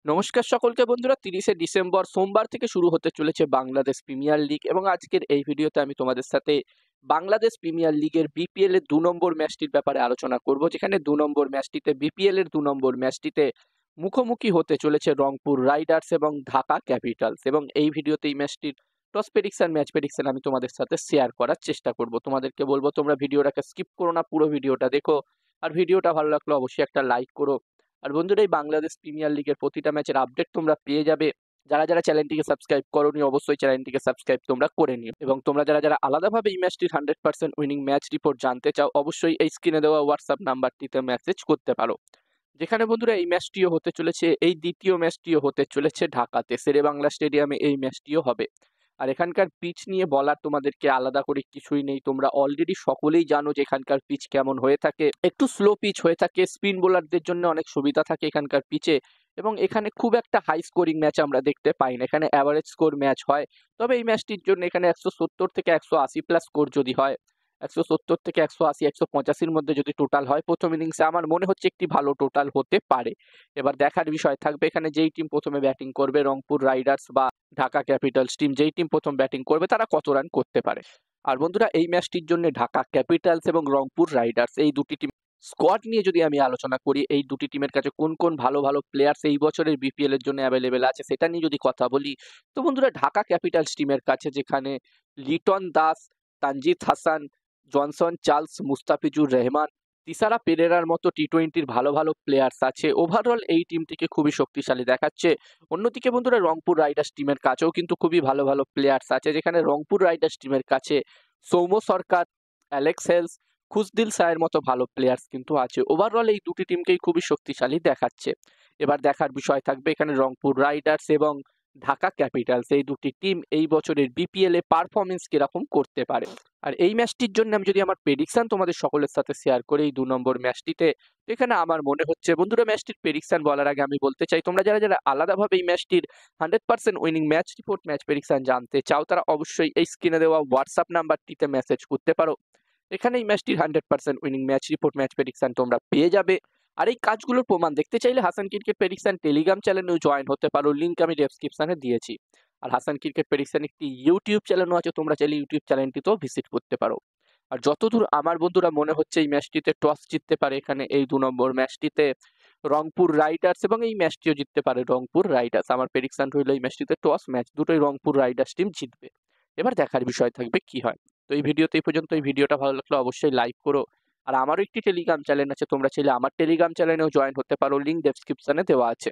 নমস্কার সকলকে বন্ধুরা। 30শে ডিসেম্বর সোমবার থেকে শুরু হতে চলেছে বাংলাদেশ প্রিমিয়ার লিগ এবং আজকের এই ভিডিওতে আমি তোমাদের সাথে বাংলাদেশ প্রিমিয়ার লিগের বিপিএল এর 2 নম্বর ম্যাচটির ব্যাপারে আলোচনা করব, যেখানে 2 নম্বর ম্যাচটিতে বিপিএল এর 2 নম্বর ম্যাচটিতে মুখোমুখি হতে চলেছে রংপুর রাইডার্স এবং ঢাকা ক্যাপিটালস। এবং এই ভিডিওতে এই ম্যাচটির টস প্রেডিকশন, ম্যাচ প্রেডিকশন আমি তোমাদের সাথে শেয়ার করার চেষ্টা করব। তোমাদেরকে বলবো তোমরা ভিডিওটাকে স্কিপ করো না, পুরো ভিডিওটা দেখো। আর ভিডিওটা ভালো লাগলে অবশ্যই একটা লাইক করো। আর বন্ধুরা, এই বাংলাদেশ প্রিমিয়ার লিগের প্রতিটা ম্যাচের আপডেট তোমরা পেয়ে যাবে। যারা যারা চ্যানেলটিকে সাবস্ক্রাইব করোনি অবশ্যই চ্যানেলটিকে সাবস্ক্রাইব তোমরা করে নিও। এবং তোমরা যারা যারা আলাদাভাবে এই ম্যাচটির 100% উইনিং ম্যাচ রিপোর্ট জানতে চাও অবশ্যই এই স্ক্রিনে দেওয়া হোয়াটসঅ্যাপ নাম্বারটিতে মেসেজ করতে পারো। যেখানে বন্ধুরা এই ম্যাচটিও হতে চলেছে, এই দ্বিতীয় ম্যাচটিও হতে চলেছে ঢাকাতে শেরেবাংলা স্টেডিয়ামে এই ম্যাচটিও হবে। আর এখানকার পিচ নিয়ে বলার তোমাদেরকে আলাদা করে কিছুই নেই, তোমরা অলরেডি সকলেই জানো যে এখানকার পিচ কেমন হয়ে থাকে। একটু স্লো পিচ হয়ে থাকে, স্পিন বোলারদের জন্য অনেক সুবিধা থাকে এখানকার পিচে। এবং এখানে খুব একটা হাই স্কোরিং ম্যাচ আমরা দেখতে পাই না, এখানে অ্যাভারেজ স্কোর ম্যাচ হয়। তবে এই ম্যাচটির জন্য এখানে 170 থেকে 180 প্লাস স্কোর যদি হয়, 170 থেকে 180, 185-র মধ্যে যদি টোটাল হয় প্রথম ইনিংসে, আমার মনে হচ্ছে একটি ভালো টোটাল হতে পারে। এবার দেখার বিষয় থাকবে এখানে যেই টিম প্রথমে ব্যাটিং করবে, রংপুর রাইডার্স বা ঢাকা ক্যাপিটালস টিম, যেই টিম প্রথম ব্যাটিং করবে তারা কত রান করতে পারে। আর বন্ধুরা, এই ম্যাচটির জন্য ঢাকা ক্যাপিটালস এবং রংপুর রাইডার্স এই দুটি টিম স্কোয়াড নিয়ে যদি আমি আলোচনা করি, এই দুটি টিমের কাছে কোন কোন ভালো ভালো প্লেয়ার্স এই বছরের বিপিএল এর জন্য অ্যাভেলেবেল আছে সেটা নিয়ে যদি কথা বলি, তো বন্ধুরা ঢাকা ক্যাপিটালস টিমের কাছে যেখানে লিটন দাস, তানজিদ হাসান, জনসন চার্লস, মুস্তাফিজুর রহমান, তিসারা পেরেরার মতো টি-20-র ভালো ভালো প্লেয়ার্স আছে। ওভারঅল এই টিমটিকে খুবই শক্তিশালী দেখাচ্ছে। অন্যদিকে বন্ধুরা, রংপুর রাইডার্স টিমের কাছেও কিন্তু খুবই ভালো ভালো প্লেয়ার্স আছে, যেখানে রংপুর রাইডার্স টিমের কাছে সৌম্য সরকার, অ্যালেক্স হেলস, খুশদিল শাহের মতো ভালো প্লেয়ার্স কিন্তু আছে। ওভারঅল এই দুটি টিমকেই খুবই শক্তিশালী দেখাচ্ছে। এবার দেখার বিষয় থাকবে এখানে রংপুর রাইডার্স এবং ঢাকা ক্যাপিটালস এই দুটি টিম এই বছরের বিপিএল এ পারফরমেন্স কিরকম করতে পারে। আর এই ম্যাচটির জন্য আমি যদি আমার প্রেডিকশন তোমাদের সকলের সাথে শেয়ার করি এই 2 নম্বর ম্যাচটিতে, তো এখানে আমার মনে হচ্ছে বন্ধুরা, ম্যাচটির প্রেডিকশন বলার আগে আমি বলতে চাই তোমরা যারা যারা আলাদাভাবে এই ম্যাচটির 100% winning match report, match prediction জানতে চাও তারা অবশ্যই এই স্ক্রিনে দেওয়া হোয়াটসঅ্যাপ নাম্বারটিতে মেসেজ করতে পারো। এখানে এই ম্যাচটির 100% winning match report, match prediction তোমরা পেয়ে যাবে। আর এই কাজগুলোর প্রমাণ দেখতে চাইলে হাসান ক্রিকেট প্রেডিকশন টেলিগ্রাম চ্যানেলেও জয়েন হতে পারো, লিঙ্ক আমি ডেসক্রিপশনে দিয়েছি। আর হাসান ক্রিকেট প্রেডিকশন একটি ইউটিউব চ্যানেলও আছে, তোমরা চাইলে ইউটিউব চ্যানেলটিতেও ভিজিট করতে পারো। আর যতদূর আমার বন্ধুরা মনে হচ্ছে এই ম্যাচটিতে টস জিততে পারে এখানে এই 2 নম্বর ম্যাচটিতে রংপুর রাইডার্স, এবং এই ম্যাচটিও জিততে পারে রংপুর রাইডার্স। আমার প্রেডিকশন রইল এই ম্যাচটিতে টস ম্যাচ দুটোই রংপুর রাইডার্স টিম জিতবে। এবার দেখার বিষয় থাকবে কি হয়। তো এই ভিডিওতে এই পর্যন্ত। এই ভিডিওটা ভালো লাগলে অবশ্যই লাইক করো। আর আমারও একটি টেলিগ্রাম চ্যানেল আছে, তোমরা চাইলে আমার টেলিগ্রাম চ্যানেলেও জয়েন হতে পারো, লিঙ্ক ডেসক্রিপশনে দেওয়া আছে।